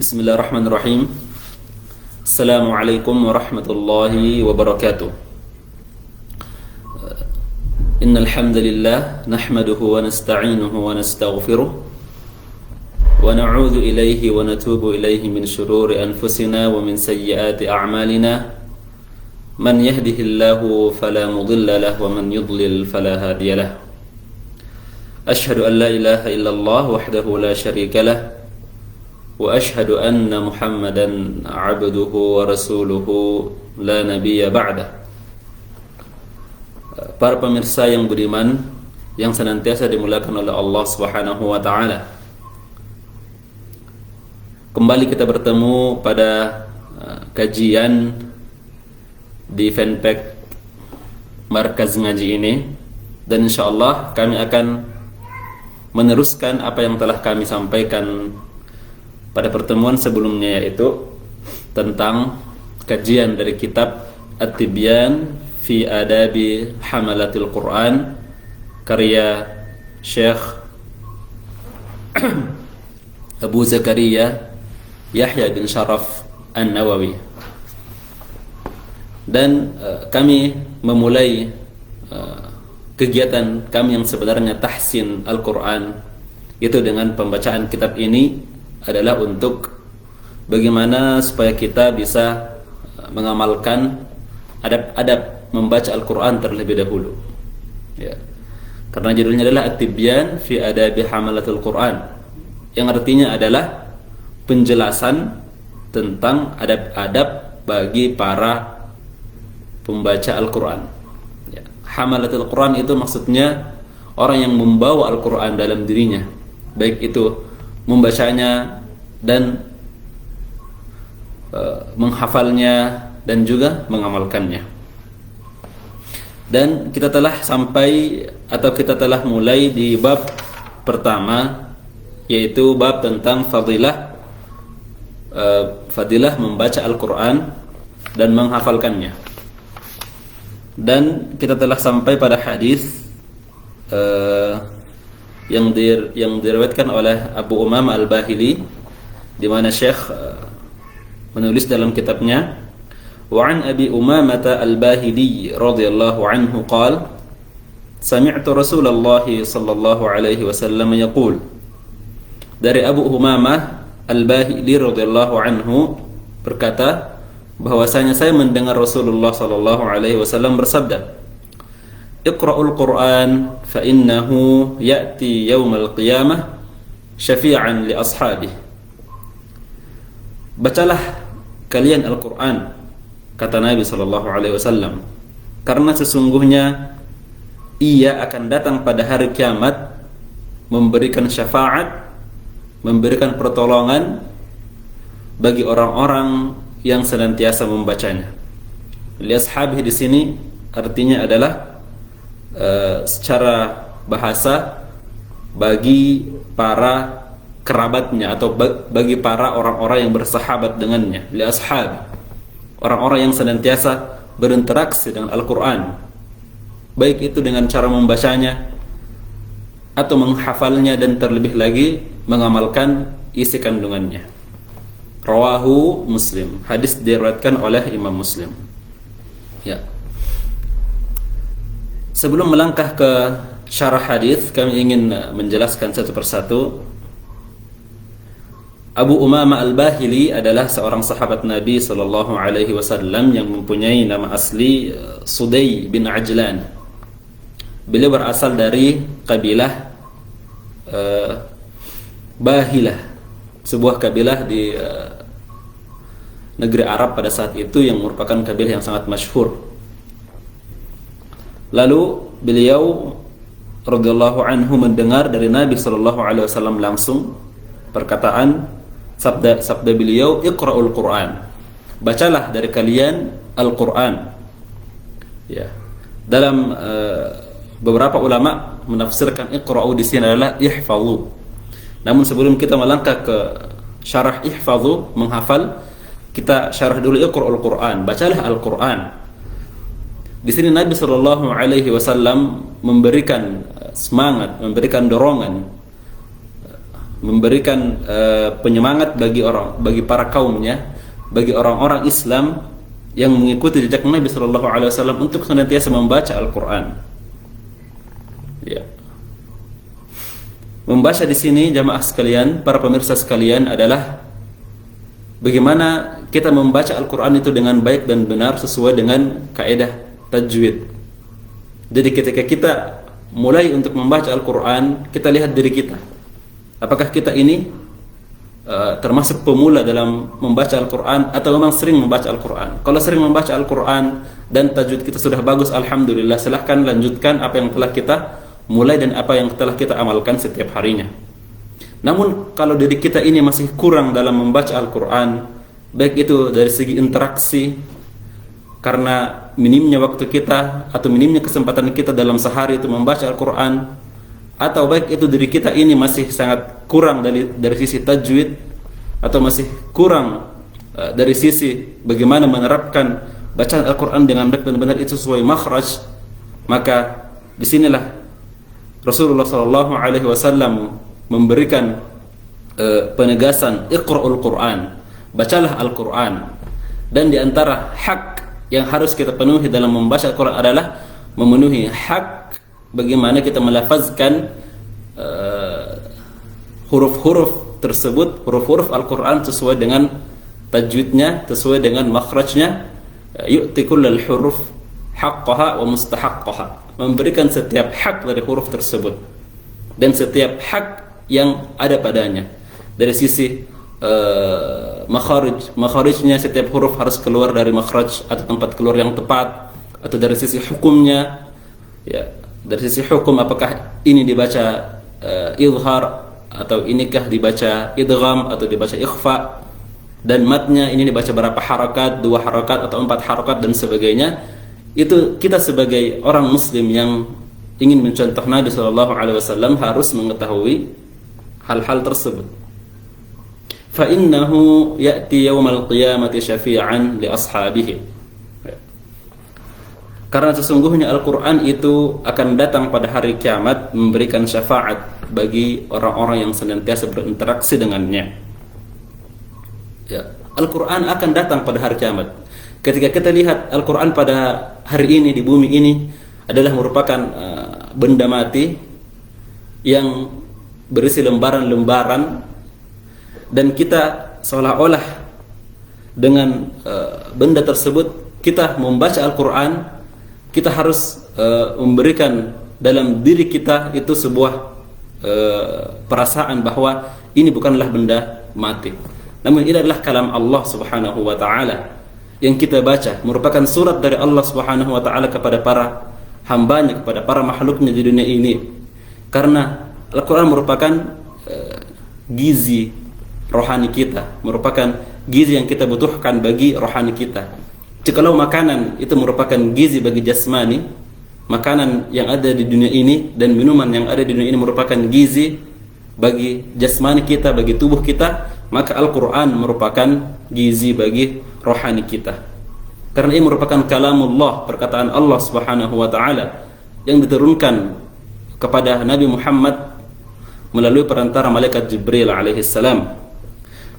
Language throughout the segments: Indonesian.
Bismillahirrahmanirrahim. Assalamualaikum warahmatullahi wabarakatuh. Innal hamdalillah nahmaduhu wa nasta'inuhu wa nastaghfiruh wa na'udzu ilaihi wa natubu ilaihi min shururi anfusina wa min sayyiati a'malina. Man yahdihillahu fala mudilla lahu wa man yudlil fala hadiya lahu. Ashhadu an la ilaha illallah wahdahu la syarika lahu wa ashhadu anna Muhammadan abduhu wa rasuluhu la nabiyya ba'dah. Para pemirsa yang beriman yang senantiasa dimuliakan oleh Allah Subhanahu wa taala. Kembali kita bertemu pada kajian di fanpage Markaz Ngaji ini, dan insyaallah kami akan meneruskan apa yang telah kami sampaikan pada pertemuan sebelumnya, yaitu tentang kajian dari kitab At-Tibyan fi Adabi Hamalatil Quran karya Syekh Abu Zakaria Yahya bin Sharaf An-Nawawi. Dan kami memulai kegiatan kami yang sebenarnya tahsin Al-Quran itu dengan pembacaan kitab ini adalah untuk bagaimana supaya kita bisa mengamalkan adab-adab membaca Al-Quran terlebih dahulu, ya. Karena judulnya adalah At-Tibyan fi Adabi Hamalatul Quran, yang artinya adalah penjelasan tentang adab-adab bagi para pembaca Al-Quran, ya. Hamalatul Quran itu maksudnya orang yang membawa Al-Quran dalam dirinya, baik itu membacanya dan menghafalnya dan juga mengamalkannya. Dan kita telah sampai atau kita telah mulai di bab pertama, yaitu bab tentang fadilah membaca Al-Quran dan menghafalkannya. Dan kita telah sampai pada hadis yang diriwayatkan oleh Abu Umamah Al-Bahili, di mana Syekh menulis dalam kitabnya, wa an Abi Umamah Al-Bahili radhiyallahu anhu qala sami'tu Rasulullah sallallahu alaihi wasallam yaqul. Dari Abu Umamah Al-Bahili radhiyallahu anhu berkata bahwasanya saya mendengar Rasulullah sallallahu alaihi wasallam bersabda, Iqra'ul Qur'an fa innahu ya'ti yaumal qiyamah syafi'an li ashabihi. Bacalah kalian Al-Qur'an, kata Nabi sallallahu alaihi wasallam, karena sesungguhnya ia akan datang pada hari kiamat memberikan syafaat, memberikan pertolongan bagi orang-orang yang senantiasa membacanya. Li ashabihi di sini artinya adalah secara bahasa bagi para kerabatnya atau bagi para orang-orang yang bersahabat dengannya, li ashab, orang-orang yang senantiasa berinteraksi dengan Al-Quran, baik itu dengan cara membacanya atau menghafalnya dan terlebih lagi mengamalkan isi kandungannya. Rawahu Muslim, hadis diriwayatkan oleh Imam Muslim, ya. Sebelum melangkah ke syarah hadis, kami ingin menjelaskan satu persatu. Abu Umamah Al-Bahili adalah seorang sahabat Nabi sallallahu alaihi wasallam yang mempunyai nama asli Sudai bin Ajlan. Beliau berasal dari kabilah Bahilah, sebuah kabilah di negeri Arab pada saat itu yang merupakan kabilah yang sangat masyhur. Lalu beliau radhiyallahu anhu mendengar dari Nabi sallallahu alaihi wasallam langsung perkataan sabda beliau, Iqra'ul Qur'an, bacalah dari kalian Al-Qur'an, ya. Dalam beberapa ulama menafsirkan Iqra'u di sini adalah ihfazu. Namun sebelum kita melangkah ke syarah ihfazu, menghafal, kita syarah dulu Iqra'ul Qur'an, bacalah Al-Qur'an. Di sini Nabi sallallahu alaihi wasallam memberikan semangat, memberikan dorongan memberikan penyemangat bagi para kaumnya, bagi orang-orang Islam yang mengikuti jejak Nabi Shallallahu Alaihi Wasallam untuk senantiasa membaca Al-Quran. Ya. Membaca di sini jamaah sekalian, para pemirsa sekalian, adalah bagaimana kita membaca Al-Quran itu dengan baik dan benar sesuai dengan kaidah tajwid. Jadi ketika kita mulai untuk membaca Al-Quran, kita lihat diri kita. Apakah kita ini termasuk pemula dalam membaca Al-Quran atau memang sering membaca Al-Quran? Kalau sering membaca Al-Quran dan tajwid kita sudah bagus, alhamdulillah, silahkan lanjutkan apa yang telah kita mulai dan apa yang telah kita amalkan setiap harinya. Namun kalau diri kita ini masih kurang dalam membaca Al-Quran, baik itu dari segi interaksi karena minimnya waktu kita atau minimnya kesempatan kita dalam sehari itu membaca Al-Quran, atau baik itu diri kita ini masih sangat kurang dari sisi tajwid, atau masih kurang dari sisi bagaimana menerapkan bacaan Al-Quran dengan baik dan benar itu sesuai makhraj, maka disinilah Rasulullah SAW memberikan penegasan Iqra'ul Quran, bacalah Al-Quran. Dan di antara hak yang harus kita penuhi dalam membaca Al-Quran adalah memenuhi hak bagaimana kita melafazkan huruf-huruf tersebut, huruf-huruf Al-Quran sesuai dengan tajwidnya, sesuai dengan makhrajnya. Yu'ti kullal huruf haqqaha wa mustahaqqaha, memberikan setiap hak dari huruf tersebut dan setiap hak yang ada padanya. Dari sisi makharijnya, setiap huruf harus keluar dari makhraj atau tempat keluar yang tepat, atau dari sisi hukumnya, ya, dari sisi hukum apakah ini dibaca izhar atau inikah dibaca idgham atau dibaca ikhfa, dan matnya ini dibaca berapa harakat, 2 harakat atau 4 harakat dan sebagainya. Itu kita sebagai orang muslim yang ingin mencontoh Nabi SAW harus mengetahui hal-hal tersebut. Fa innahu ya'ti yaumal qiyamati syafi'an li ashabihi, karena sesungguhnya Al-Quran itu akan datang pada hari kiamat memberikan syafaat bagi orang-orang yang senantiasa berinteraksi dengannya. Ya, Al-Quran akan datang pada hari kiamat. Ketika kita lihat Al-Quran pada hari ini di bumi ini adalah merupakan benda mati yang berisi lembaran-lembaran, dan kita seolah-olah dengan benda tersebut kita membaca Al-Quran, kita harus memberikan dalam diri kita itu sebuah perasaan bahwa ini bukanlah benda mati, namun ini adalah kalam Allah Subhanahu wa ta'ala yang kita baca, merupakan surat dari Allah Subhanahu wa ta'ala kepada para hambanya, kepada para makhluknya di dunia ini. Karena Al-Quran merupakan gizi rohani kita, merupakan gizi yang kita butuhkan bagi rohani kita. Jikalau makanan itu merupakan gizi bagi jasmani, makanan yang ada di dunia ini dan minuman yang ada di dunia ini merupakan gizi bagi jasmani kita, bagi tubuh kita, maka Al-Quran merupakan gizi bagi rohani kita. Karena ini merupakan kalamullah, perkataan Allah Subhanahu wa ta'ala yang diturunkan kepada Nabi Muhammad melalui perantara malaikat Jibril alaihi salam.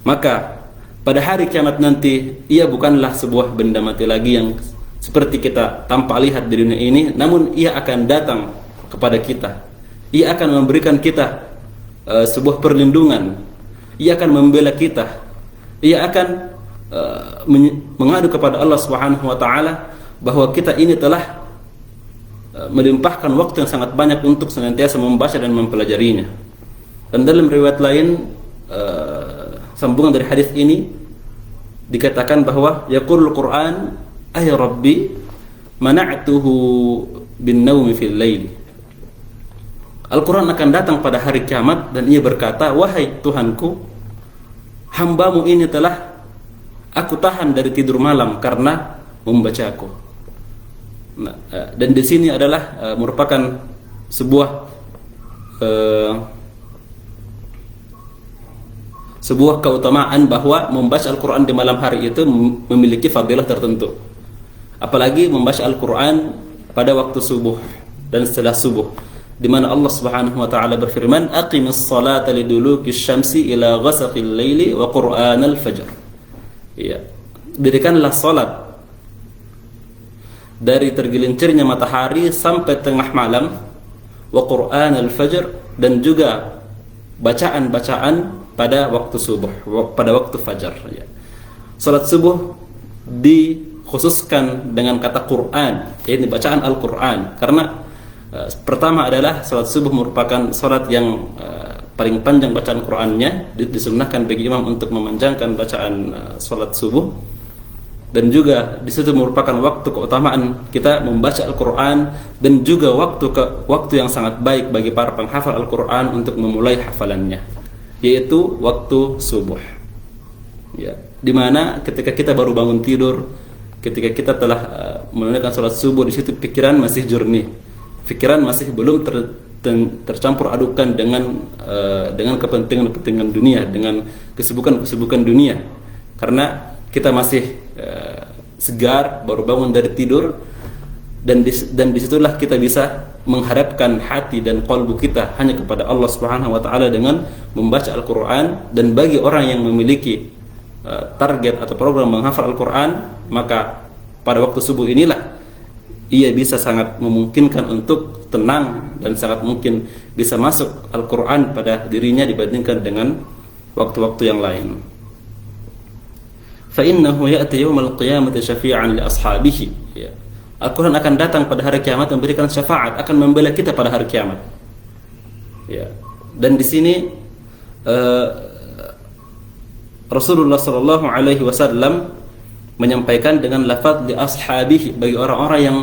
Maka pada hari kiamat nanti ia bukanlah sebuah benda mati lagi yang seperti kita tampak lihat di dunia ini, namun ia akan datang kepada kita. Ia akan memberikan kita sebuah perlindungan. Ia akan membela kita. Ia akan mengadu kepada Allah Subhanahu wa ta'ala bahwa kita ini telah melimpahkan waktu yang sangat banyak untuk senantiasa membaca dan mempelajarinya. Dan dalam riwayat lain sambungan dari hadis ini dikatakan bahwa yaqulul Quran ay rabbi mana'tuhu bin naumi fil lail. Al-Quran akan datang pada hari kiamat dan ia berkata, wahai Tuhanku, hambamu ini telah aku tahan dari tidur malam karena membacaku. Nah, dan di sini adalah merupakan sebuah keutamaan bahwa membaca Al-Quran di malam hari itu memiliki fadilah tertentu. Apalagi membaca Al-Quran pada waktu subuh dan setelah subuh. di mana Allah Subhanahu wa taala berfirman, "Aqimis salata liduluki syamsi ila ghasaqil laili wa qur'anal fajr." Ya. Dirikanlah salat dari tergelincirnya matahari sampai tengah malam, wa qur'anal fajr, dan juga bacaan-bacaan pada waktu subuh, pada waktu fajar, ya. Salat subuh dikhususkan dengan kata Quran, yaitu bacaan Al-Quran, karena pertama adalah salat subuh merupakan salat yang paling panjang bacaan Qur'annya, disunnahkan bagi imam untuk memanjangkan bacaan salat subuh, dan juga di situ merupakan waktu keutamaan kita membaca Al-Quran, dan juga waktu yang sangat baik bagi para penghafal Al-Quran untuk memulai hafalannya, yaitu waktu subuh. Ya, dimana ketika kita baru bangun tidur, ketika kita telah menunaikan salat subuh, di situ pikiran masih jernih. Pikiran masih belum tercampur adukan dengan kepentingan dunia, dengan kesibukan dunia, karena kita masih segar, baru bangun dari tidur, dan disitulah kita bisa menghadapkan hati dan qalbu kita hanya kepada Allah Subhanahu wa taala dengan membaca Al-Quran. Dan bagi orang yang memiliki target atau program menghafal Al-Quran, maka pada waktu subuh inilah ia bisa sangat memungkinkan untuk tenang, dan sangat mungkin bisa masuk Al-Quran pada dirinya dibandingkan dengan waktu-waktu yang lain. فَإِنَّهُ يَأْتِي يَوْمَ الْقِيَامَةِ شَفِيعًا لِأَصْحَابِهِ. Ya. Al-Quran akan datang pada hari kiamat memberikan syafaat, akan membela kita pada hari kiamat. Ya. Dan di sini Rasulullah sallallahu alaihi wasallam menyampaikan dengan lafaz li ashabihi, bagi orang-orang yang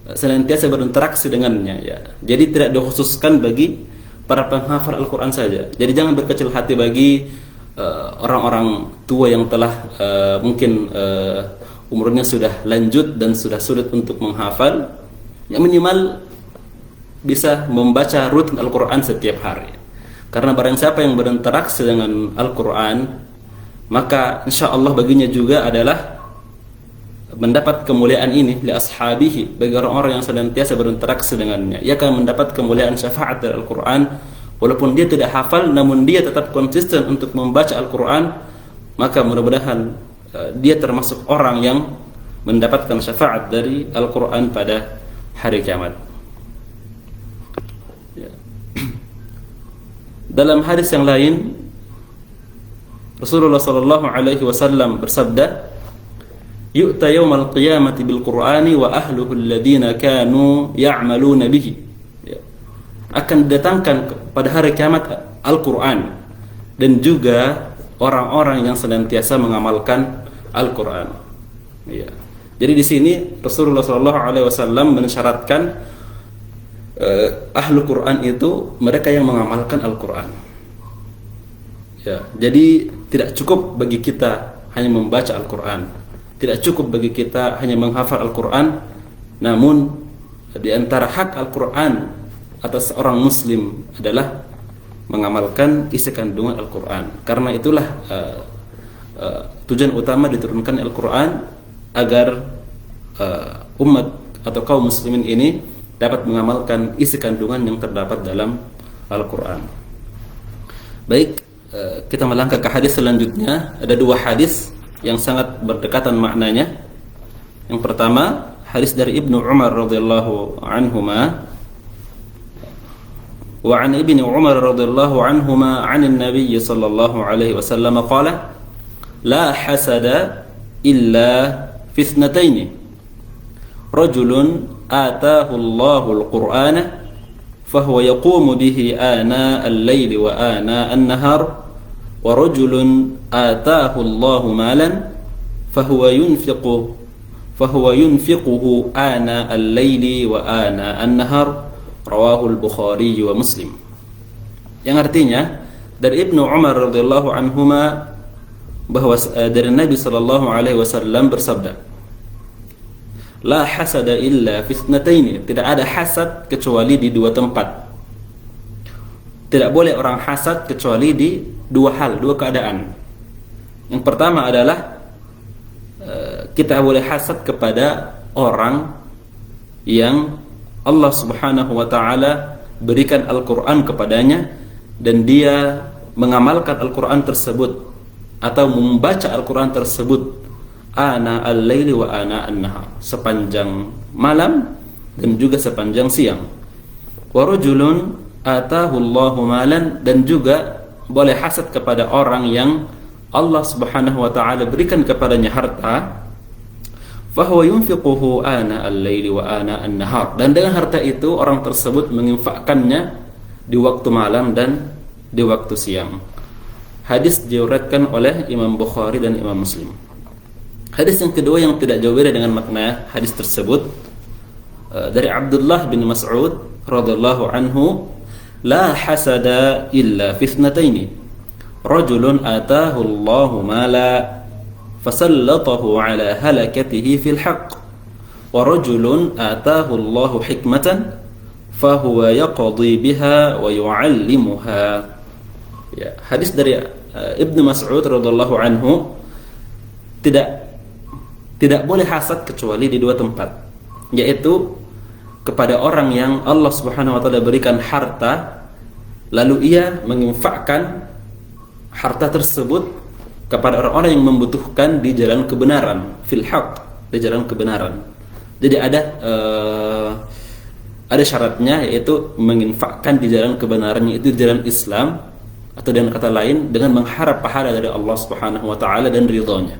senantiasa berinteraksi dengannya, ya. Jadi tidak dikhususkan bagi para penghafal Al-Quran saja. Jadi jangan berkecil hati bagi orang-orang tua yang telah mungkin umurnya sudah lanjut dan sudah sulit untuk menghafal. Yang minimal bisa membaca rutin Al-Quran setiap hari. Karena barang siapa yang berinteraksi dengan Al-Quran, maka insya Allah baginya juga adalah mendapat kemuliaan ini li ashabihi, bagi orang-orang yang senantiasa berinteraksi dengannya. Ia akan mendapat kemuliaan syafaat dari Al-Quran, walaupun dia tidak hafal, namun dia tetap konsisten untuk membaca Al-Quran. Maka mudah-mudahan dia termasuk orang yang mendapatkan syafaat dari Al-Quran pada hari kiamat. Ya. Dalam hadis yang lain, Rasulullah sallallahu alaihi wasallam bersabda, yu'ta yawmal qiyamati bil Qur'ani wa ahluhu alladhina kanu ya'maluna bihi. Ya. Akan didatangkan pada hari kiamat Al-Quran, dan juga orang-orang yang senantiasa mengamalkan Al-Quran. Ya. Jadi di sini Rasulullah sallallahu alaihi wasallam mensyaratkan ahlu Quran itu mereka yang mengamalkan Al-Quran. Ya. Jadi tidak cukup bagi kita hanya membaca Al-Quran. Tidak cukup bagi kita hanya menghafal Al-Quran, namun di antara hak Al-Quran atas seorang muslim adalah mengamalkan isi kandungan Al-Quran. Karena itulah tujuan utama diturunkan Al-Quran, agar umat atau kaum muslimin ini dapat mengamalkan isi kandungan yang terdapat dalam Al-Quran. Baik, kita melangkah ke hadis selanjutnya. Ada dua hadis yang sangat berdekatan maknanya. Yang pertama, hadis dari Ibnu Umar radhiyallahu anhuma, wa an Ibnu Umar radhiyallahu anhuma 'anil Nabiy sallallahu alaihi wasallam qala la hasada illa fi ithnatayn, rajulun ataahu Allahu al-Qur'ana fahuwa yaqumu bihi ana al-laili wa ana an-nahar, wa rajulun ataahu Allahu malan fahuwa yunfiquhu ana al-laili wa ana an-nahar, rawahu al-Bukhari wa Muslim. Yang artinya dari Ibnu Umar radhiyallahu anhuma, bahwa dari Nabi sallallahu alaihi wasallam bersabda, la hasada illa fi ithnatayn, tidak ada hasad kecuali di dua tempat. Tidak boleh orang hasad kecuali di dua hal, dua keadaan. Yang pertama adalah kita boleh hasad kepada orang yang Allah Subhanahu wa taala berikan Al-Quran kepadanya dan dia mengamalkan Al-Quran tersebut atau membaca Al-Quran tersebut ana al-laili wa ana an-nahar, sepanjang malam dan juga sepanjang siang. Wa rajulun atahu Allahu malan, dan juga boleh hasad kepada orang yang Allah Subhanahu wa taala berikan kepadanya harta, fahuwa yunfiquhu ana al-laili wa ana an-nahar, dan dengan harta itu orang tersebut menginfakkannya di waktu malam dan di waktu siang. Hadis diriwayatkan oleh Imam Bukhari dan Imam Muslim. Hadis yang kedua yang tidak jauh beda dengan makna hadis tersebut, dari Abdullah bin Mas'ud radhiyallahu anhu, la hasada illa fi ithnataini, rajulun atahu Allahu mala fasallatahu ala halakatihi fil haqq, wa rajulun atahu Allahu hikmatan fahuwa yaqdi biha wa yu'allimuha. Ya, hadis dari Ibnu Mas'ud radhiyallahu anhu, tidak boleh hasad kecuali di dua tempat, yaitu kepada orang yang Allah Subhanahu wa taala berikan harta lalu ia menginfakkan harta tersebut kepada orang-orang yang membutuhkan di jalan kebenaran, fil haqq, di jalan kebenaran. Jadi ada syaratnya, yaitu menginfakkan di jalan kebenaran, yaitu jalan Islam, atau dengan kata lain dengan mengharap pahala dari Allah Subhanahu wa taala dan ridhanya.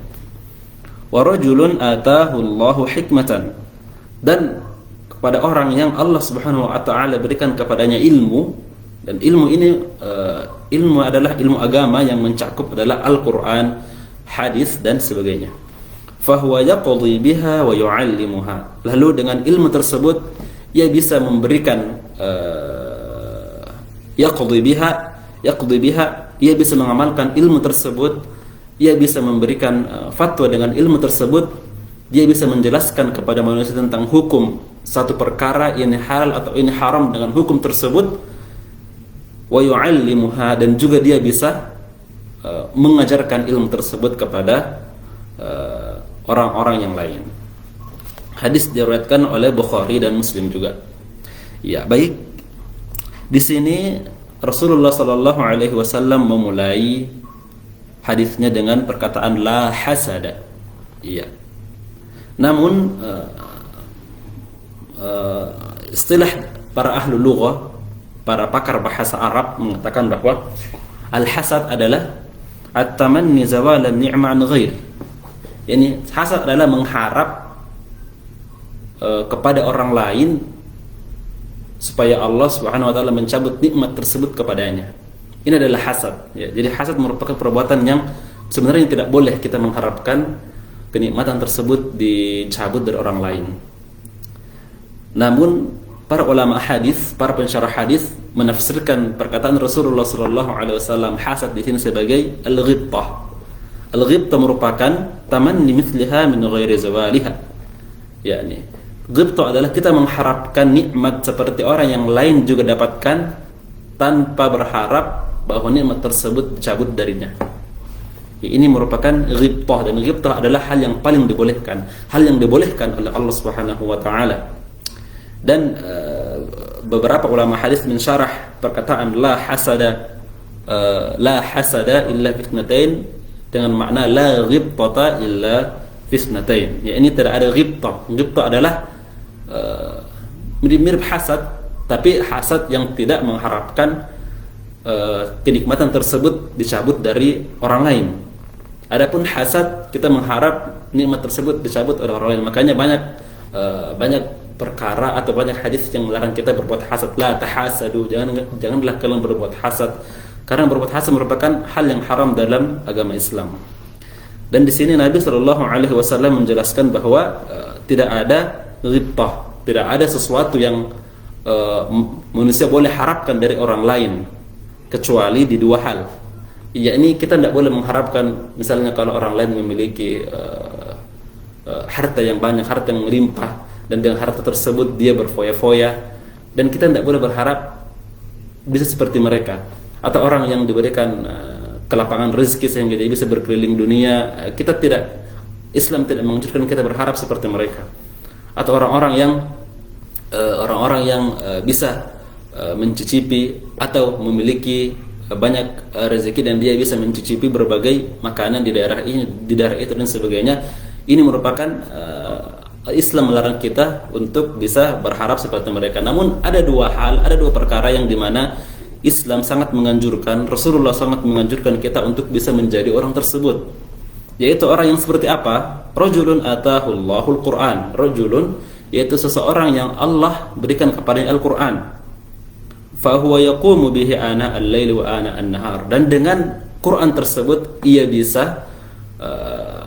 Wa rajulun atahu Allahu hikmatan, dan kepada orang yang Allah Subhanahu wa taala berikan kepadanya ilmu, dan ilmu ini ilmu adalah ilmu agama yang mencakup adalah Al-Qur'an, hadis dan sebagainya. Fahuwa yaqdi biha wa yu'allimuha, lalu dengan ilmu tersebut ia bisa memberikan yaqdi biha, ia bisa mengamalkan ilmu tersebut, ia bisa memberikan fatwa dengan ilmu tersebut, dia bisa menjelaskan kepada manusia tentang hukum satu perkara, ini halal atau ini haram dengan hukum tersebut, wa yu'allimuha, dan juga dia bisa mengajarkan ilmu tersebut kepada orang-orang yang lain. Hadis diriwayatkan oleh Bukhari dan Muslim juga. Ya, baik. Di sini Rasulullah sallallahu alaihi wasallam memulai hadisnya dengan perkataan la hasada. Iya. Namun istilah para ahlu lughah, para pakar bahasa Arab mengatakan bahwa al-hasad adalah at-tamanni zawal an-ni'ma an ghairi. Yani hasad adalah mengharap kepada orang lain supaya Allah Subhanahu wa taala mencabut nikmat tersebut kepadanya. Ini adalah hasad, ya. Jadi hasad merupakan perbuatan yang sebenarnya tidak boleh kita mengharapkan kenikmatan tersebut dicabut dari orang lain. Namun para ulama hadis, para pensyarah hadis menafsirkan perkataan Rasulullah sallallahu alaihi wasallam hasad di sini sebagai al-ghibtah. Al-ghibtah merupakan tamanni mithliha min ghairi zawaliha. Yani ghibtah adalah kita mengharapkan nikmat seperti orang yang lain juga dapatkan tanpa berharap bahwa nikmat tersebut dicabut darinya. Ini merupakan ghibtah, dan ghibtah adalah hal yang paling dibolehkan, hal yang dibolehkan oleh Allah Subhanahu wa taala. Dan beberapa ulama hadis mensyarah perkataan la hasada illa fitnatain dengan makna la ghibtata illa fitnatain. Ya, ini tidak ada ghibtah. Ghibtah adalah mirip hasad, tapi hasad yang tidak mengharapkan kenikmatan tersebut dicabut dari orang lain. Adapun hasad, kita mengharap nikmat tersebut dicabut oleh orang lain. Makanya banyak perkara atau banyak hadis yang melarang kita berbuat hasad. La tahasadu, janganlah kalian berbuat hasad, karena berbuat hasad merupakan hal yang haram dalam agama Islam. Dan di sini Nabi Shallallahu Alaihi Wasallam menjelaskan bahwa tidak ada ghibtah, tidak ada sesuatu yang manusia boleh harapkan dari orang lain kecuali di dua hal. Yakni kita tidak boleh mengharapkan, misalnya kalau orang lain memiliki harta yang banyak, harta yang melimpah, dan dengan harta tersebut dia berfoya-foya, dan kita tidak boleh berharap bisa seperti mereka. Atau orang yang diberikan kelapangan rezeki sehingga dia bisa berkeliling dunia, Islam tidak menganjurkan kita berharap seperti mereka. Atau orang-orang yang bisa mencicipi atau memiliki banyak rezeki dan dia bisa mencicipi berbagai makanan di daerah itu dan sebagainya. Ini merupakan Islam melarang kita untuk bisa berharap seperti mereka. Namun ada dua perkara yang dimana Islam sangat menganjurkan, Rasulullah sangat menganjurkan kita untuk bisa menjadi orang tersebut. Yaitu orang yang seperti apa? Rajulun atahullahul Qur'an. Rajulun yaitu seseorang yang Allah berikan kepadanya Al-Qur'an. Fahuwa yaqumu bihi ana al-laili wa ana an-nahar. Dan dengan Quran tersebut ia bisa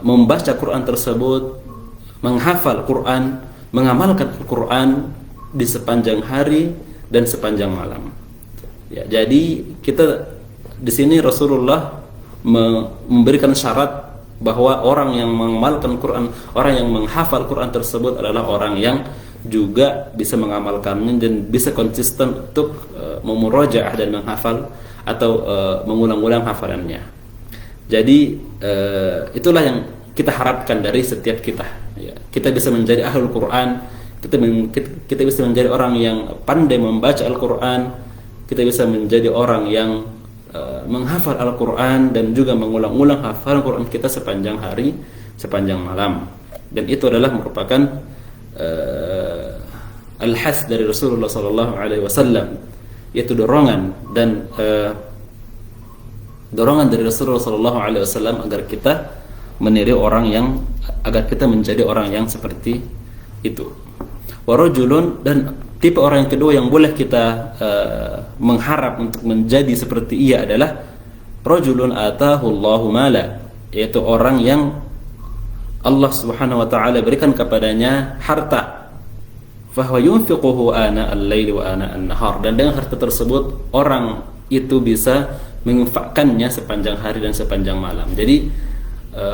membaca Quran tersebut, menghafal Quran, mengamalkan Al-Quran di sepanjang hari dan sepanjang malam. Ya, jadi kita di sini Rasulullah memberikan syarat bahwa orang yang mengamalkan Quran, orang yang menghafal Quran tersebut adalah orang yang juga bisa mengamalkannya dan bisa konsisten untuk memurojaah dan menghafal atau mengulang-ulang hafalannya. Jadi itulah yang kita harapkan dari setiap kita. Ya, kita bisa menjadi ahlul Quran, kita bisa menjadi orang yang pandai membaca Al-Quran, kita bisa menjadi orang yang menghafal Al-Quran dan juga mengulang-ulang hafalan Quran kita sepanjang hari, sepanjang malam. Dan itu adalah merupakan al-has dari Rasulullah SAW, yaitu dorongan dan dorongan dari Rasulullah SAW agar kita meniru agar kita menjadi orang yang seperti itu. Warajulun, dan tipe orang yang kedua yang boleh kita mengharap untuk menjadi seperti ia adalah rajulun atahullahu mala, yaitu orang yang Allah Subhanahu wa taala berikan kepadanya harta. Fahuwa yunfiquhu ana al-laili wa ana an-nahar. Dan dengan harta tersebut orang itu bisa menginfakkannya sepanjang hari dan sepanjang malam. Jadi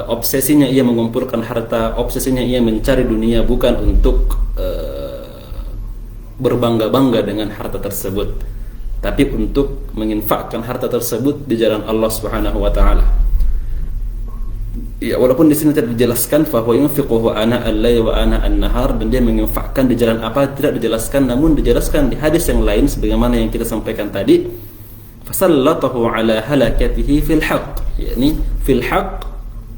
obsesinya ia mengumpulkan harta, obsesinya ia mencari dunia bukan untuk berbangga-bangga dengan harta tersebut, tapi untuk menginfakkan harta tersebut di jalan Allah Subhanahu wa taala. Ya, walaupun di sini tidak dijelaskan fahuwa yunfiquhu ana al-laili wa ana an-nahar, dan dia menginfakkan di jalan apa tidak dijelaskan, namun dijelaskan di hadis yang lain sebagaimana yang kita sampaikan tadi, fasallatahu ala halakatihi fil haqq, yakni fil haqq,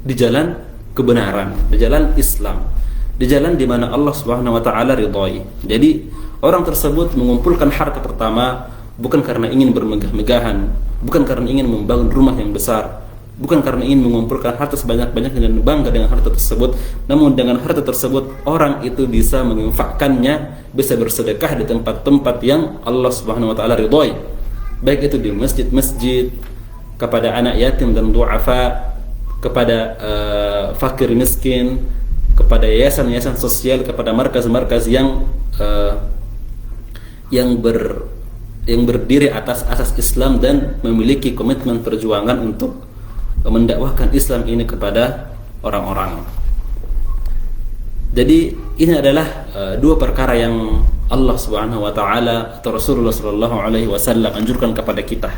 di jalan kebenaran, di jalan Islam, di jalan di mana Allah Subhanahu wa taala ridhai. Jadi orang tersebut mengumpulkan harta pertama bukan karena ingin bermegah-megahan, bukan karena ingin membangun rumah yang besar, bukan karena ingin mengumpulkan harta sebanyak-banyaknya dan bangga dengan harta tersebut, namun dengan harta tersebut orang itu bisa menginfakkannya, bisa bersedekah di tempat-tempat yang Allah Subhanahu wa taala ridhai, baik itu di masjid-masjid, kepada anak yatim dan du'afa, kepada fakir miskin, kepada yayasan-yayasan sosial, kepada markaz-markaz yang berdiri atas asas Islam dan memiliki komitmen perjuangan untuk mendakwahkan Islam ini kepada orang-orang. Jadi ini adalah dua perkara yang Allah Subhanahu wa taala atau Rasulullah sallallahu alaihi wasallam anjurkan kepada kita.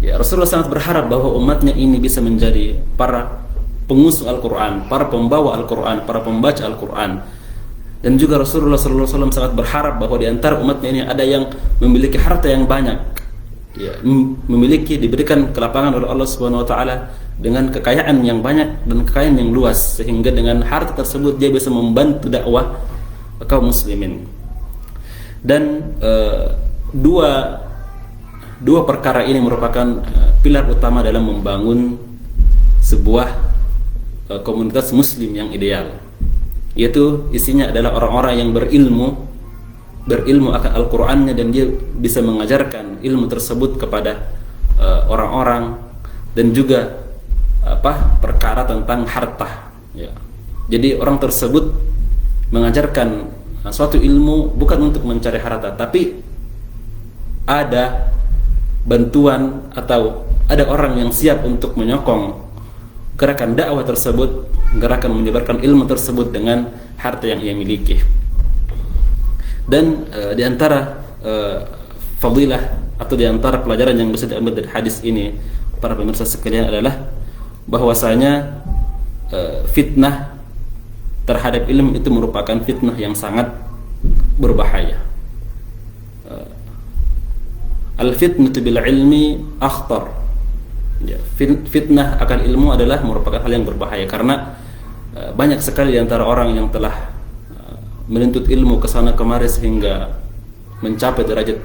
Ya, Rasulullah sangat berharap bahwa umatnya ini bisa menjadi para pengusung Al-Quran, para pembawa Al-Quran, para pembaca Al-Quran. Dan juga Rasulullah SAW sangat berharap bahwa di antara umatnya ini ada yang memiliki harta yang banyak, ya, diberikan kelapangan oleh Allah Subhanahu wa taala dengan kekayaan yang banyak dan kekayaan yang luas, sehingga dengan harta tersebut dia bisa membantu dakwah kaum muslimin. Dan dua perkara ini merupakan pilar utama dalam membangun sebuah komunitas muslim yang ideal, yaitu isinya adalah orang-orang yang berilmu akan Al-Qur'annya, dan dia bisa mengajarkan ilmu tersebut kepada orang-orang, dan juga perkara tentang harta, ya. Jadi orang tersebut mengajarkan suatu ilmu bukan untuk mencari harta, tapi ada bantuan atau ada orang yang siap untuk menyokong gerakan dakwah tersebut, gerakan menyebarkan ilmu tersebut dengan harta yang ia miliki. Dan di antara fadilah atau di antara pelajaran yang bisa diambil dari hadis ini, para pemirsa sekalian, adalah bahwasanya fitnah terhadap ilmu itu merupakan fitnah yang sangat berbahaya. al-fitnatu bil ilmi akhtar. Ya, fitnah akan ilmu adalah merupakan hal yang berbahaya karena banyak sekali di antara orang yang telah menuntut ilmu ke sana kemari sehingga mencapai derajat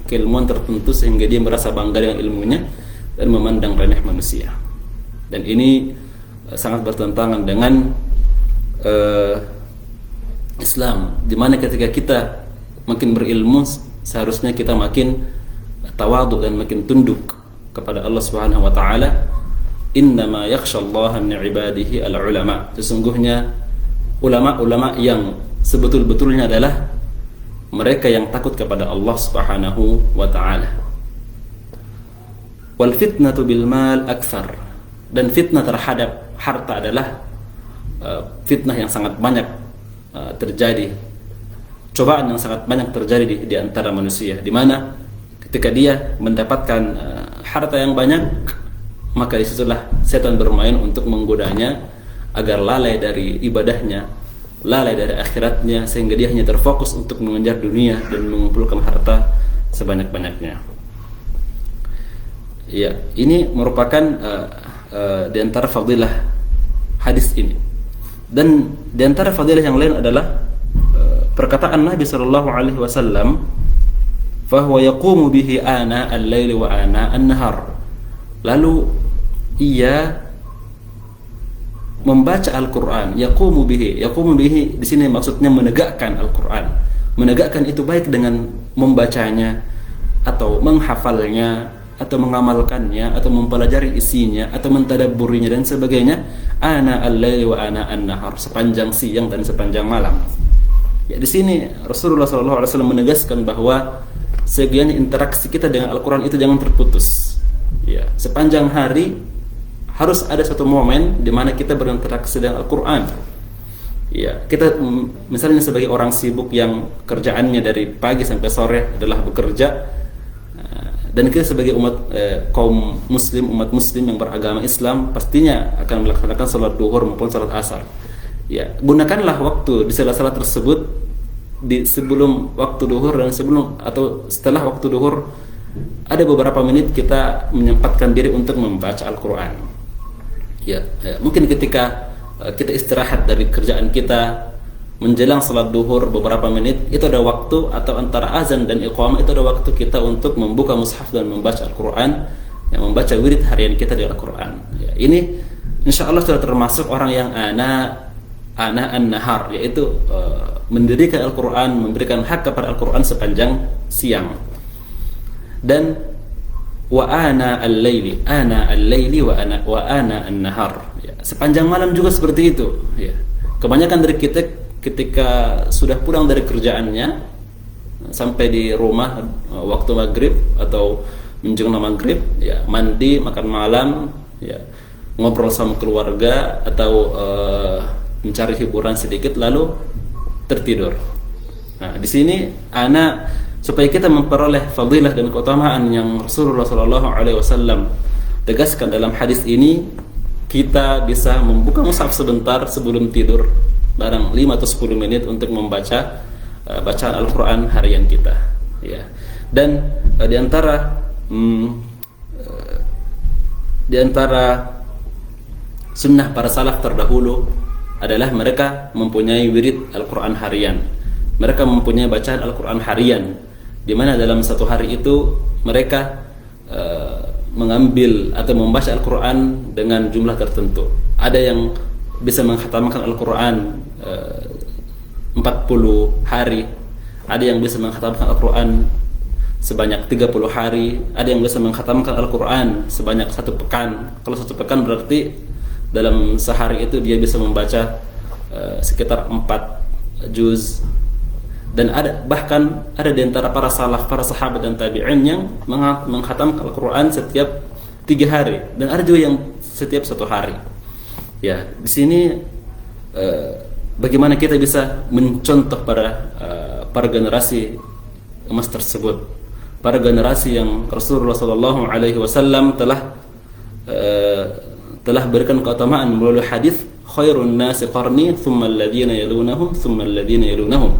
keilmuan tertentu sehingga dia merasa bangga dengan ilmunya dan memandang remeh manusia. Dan ini sangat bertentangan dengan Islam, di mana ketika kita makin berilmu seharusnya kita makin tawadhu dan makin tunduk kepada Allah Subhanahu wa taala. Innama yakhshallaha min ibadihi al-ulama. Sesungguhnya ulama-ulama yang sebetul-betulnya adalah mereka yang takut kepada Allah Subhanahu wa taala. Wal fitnatu bil mal akthar. Dan fitnah terhadap harta adalah fitnah yang sangat banyak terjadi. Cobaan yang sangat banyak terjadi di antara manusia, di mana ketika dia mendapatkan harta yang banyak, maka disitulah setan bermain untuk menggodanya agar lalai dari ibadahnya, lalai dari akhiratnya, sehingga dia hanya terfokus untuk mengejar dunia dan mengumpulkan harta sebanyak-banyaknya. Ya, ini merupakan di antara fadilah hadis ini. Dan di antara fadilah yang lain adalah perkataan Nabi sallallahu alaihi wasallam, fa huwa yaqumu bihi ana al-laili wa ana an-nahar. Lalu ia membaca Al-Qur'an, yaqumu bihi di sini maksudnya menegakkan Al-Qur'an. Menegakkan itu baik dengan membacanya atau menghafalnya atau mengamalkannya atau mempelajari isinya atau mentadabburinya dan sebagainya. Ana al-laili wa ana an-nahar, sepanjang siang dan sepanjang malam. Ya, di sini Rasulullah SAW menegaskan bahwa sebagian interaksi kita dengan Al-Quran itu jangan terputus. Ya, sepanjang hari harus ada satu momen di mana kita berinteraksi dengan Al-Quran. Ya, kita misalnya sebagai orang sibuk yang kerjaannya dari pagi sampai sore adalah bekerja, dan kita sebagai kaum muslim, umat muslim yang beragama Islam pastinya akan melaksanakan salat duhur maupun salat asar. Ya, gunakanlah waktu di sela-sela tersebut, di sebelum waktu duhur dan sebelum atau setelah waktu duhur ada beberapa menit kita menyempatkan diri untuk membaca Al-Quran. Ya, mungkin ketika kita istirahat dari kerjaan kita menjelang salat duhur beberapa menit, itu ada waktu, atau antara azan dan iqamah itu ada waktu kita untuk membuka mushaf dan membaca Al-Quran, yang membaca wirid harian kita di Al-Quran. Ya, ini insya Allah sudah termasuk orang yang ana an-nahar, yaitu mendirikan Al-Quran, memberikan hak kepada Al-Quran sepanjang siang. Dan wa ana al-laili wa ana an-nahar, ya, sepanjang malam juga seperti itu. Ya, kebanyakan dari kita ketika sudah pulang dari kerjaannya sampai di rumah waktu maghrib atau menjelang maghrib, ya, mandi, makan malam, ya, ngobrol sama keluarga atau mencari hiburan sedikit lalu tertidur. Nah, di sini supaya kita memperoleh fadilah dan keutamaan yang Rasulullah SAW tegaskan dalam hadis ini, kita bisa membuka mushaf sebentar sebelum tidur, barang 5 atau 10 menit untuk membaca bacaan Al-Quran harian kita. Ya. Dan di antara sunnah para salaf terdahulu adalah mereka mempunyai wirid Al-Quran harian. Mereka mempunyai bacaan Al-Quran harian, di mana dalam satu hari itu mereka mengambil atau membaca Al-Quran dengan jumlah tertentu. Ada yang bisa mengkhatamkan Al-Quran 40 hari, ada yang bisa mengkhatamkan Al-Quran sebanyak 30 hari, ada yang bisa mengkhatamkan Al-Quran sebanyak 1 pekan. Kalau 1 pekan berarti dalam sehari itu dia bisa membaca sekitar 4 juz. Dan bahkan ada di antara para salaf, para sahabat dan tabi'in yang mengkhatamkan Al-Quran setiap 3 hari, dan ada juga yang setiap 1 hari. Ya, di sini bagaimana kita bisa mencontoh para generasi emas tersebut, para generasi yang Rasulullah SAW telah berikan keutamaan melalui hadis, khairun nasi qarni thumma alladhina yalunahum thumma alladhina yalunahum.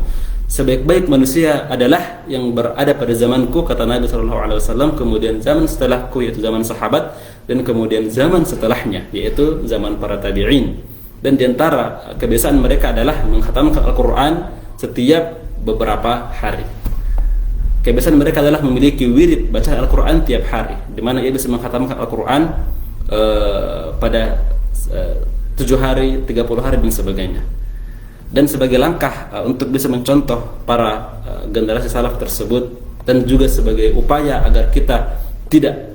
sebaik-baik manusia adalah yang berada pada zamanku, kata Nabi SAW, kemudian zaman setelahku yaitu zaman sahabat, dan kemudian zaman setelahnya yaitu zaman para tabi'in. Dan diantara kebiasaan mereka adalah mengkhatamkan Al-Quran setiap beberapa hari. Kebiasaan mereka adalah memiliki wirid baca Al-Quran tiap hari, di mana ia bisa mengkhatamkan Al-Quran pada 7 hari, 30 hari dan sebagainya. Dan sebagai langkah untuk bisa mencontoh para generasi salaf tersebut, dan juga sebagai upaya agar kita tidak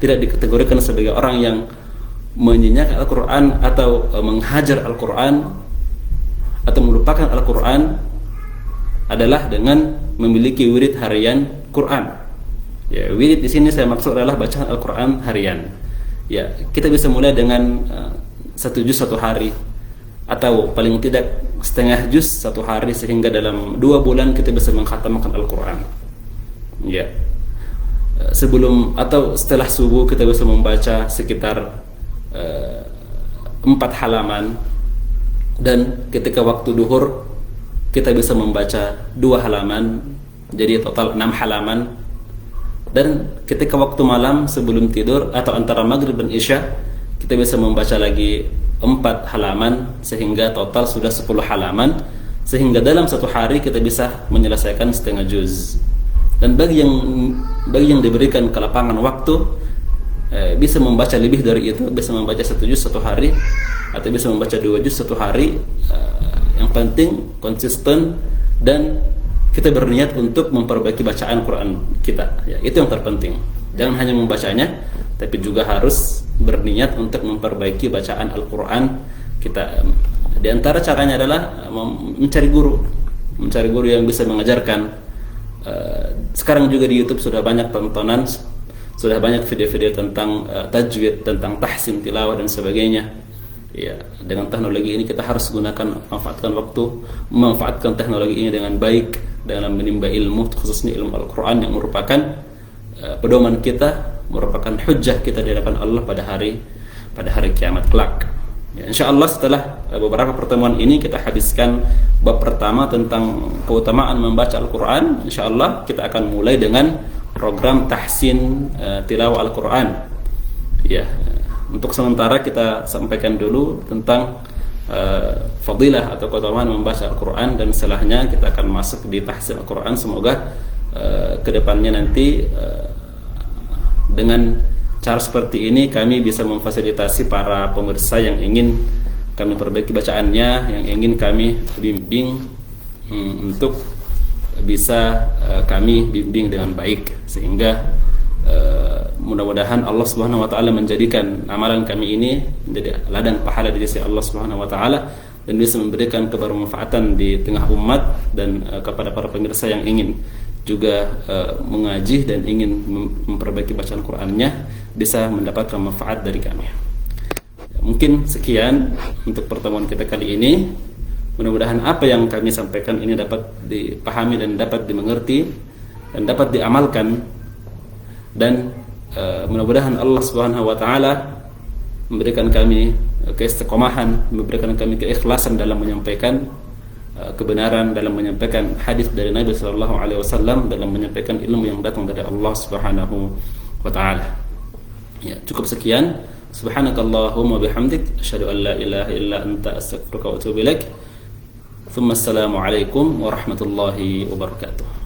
dikategorikan sebagai orang yang menyanyiakan Al-Quran atau menghajar Al-Quran atau melupakan Al-Quran, adalah dengan memiliki wirid harian Quran. Ya, wirid di sini saya maksud adalah bacaan Al-Quran harian. Ya, kita bisa mulai dengan 1 juz 1 hari, atau paling tidak setengah juz 1 hari, sehingga dalam 2 bulan kita bisa mengkhatamkan Al-Quran. Ya, sebelum atau setelah subuh kita bisa membaca sekitar 4 halaman, dan ketika waktu duhur kita bisa membaca 2 halaman, jadi total 6 halaman. Dan ketika waktu malam sebelum tidur atau antara maghrib dan isya, kita bisa membaca lagi 4 halaman, sehingga total sudah 10 halaman, sehingga dalam 1 hari kita bisa menyelesaikan setengah juz. Dan bagi yang diberikan kelapangan waktu, bisa membaca lebih dari itu, bisa membaca 1 juz 1 hari, atau bisa membaca 2 juz 1 hari. Yang penting konsisten, dan kita berniat untuk memperbaiki bacaan Quran kita. Ya, itu yang terpenting. Jangan hanya membacanya, tapi juga harus berniat untuk memperbaiki bacaan Al-Quran kita. Di antara caranya adalah mencari guru yang bisa mengajarkan. Sekarang juga di YouTube sudah banyak tontonan, sudah banyak video-video tentang tajwid, tentang tahsin tilawah dan sebagainya. Ya, dengan teknologi ini kita harus memanfaatkan teknologi ini dengan baik dalam menimba ilmu, khususnya ilmu Al-Quran yang merupakan pedoman kita, merupakan hujjah kita di hadapan Allah pada hari kiamat kelak. Ya, insyaallah setelah beberapa pertemuan ini kita habiskan bab pertama tentang keutamaan membaca Al-Quran. Insyaallah kita akan mulai dengan program tahsin tilawah Al-Quran. Ya, untuk sementara kita sampaikan dulu tentang fadilah atau keutamaan membaca Al-Quran, dan setelahnya kita akan masuk di tahsin Al-Quran. Semoga kedepannya nanti dengan cara seperti ini kami bisa memfasilitasi para pemirsa yang ingin kami perbaiki bacaannya, yang ingin kami bimbing untuk bisa kami bimbing dengan baik, sehingga mudah-mudahan Allah Subhanahu wa taala menjadikan amalan kami ini menjadi ladang pahala di sisi Allah Subhanahu wa taala, dan bisa memberikan kebermanfaatan di tengah umat, dan kepada para pemirsa yang ingin juga mengaji dan ingin memperbaiki bacaan Qur'annya bisa mendapatkan manfaat dari kami. Mungkin sekian untuk pertemuan kita kali ini. Mudah-mudahan apa yang kami sampaikan ini dapat dipahami dan dapat dimengerti dan dapat diamalkan, dan mudah-mudahan Allah Subhanahu wa taala memberikan kami keistiqomahan, memberikan kami keikhlasan dalam menyampaikan kebenaran, dalam menyampaikan hadis dari Nabi sallallahu alaihi wasallam, dalam menyampaikan ilmu yang datang dari Allah Subhanahu wa taala. Ya, cukup sekian. Subhanakallahumma bihamdik asyhadu an la ilaha illa anta astaghfiruka wa atubu ilaik. Assalamualaikum warahmatullahi wabarakatuh.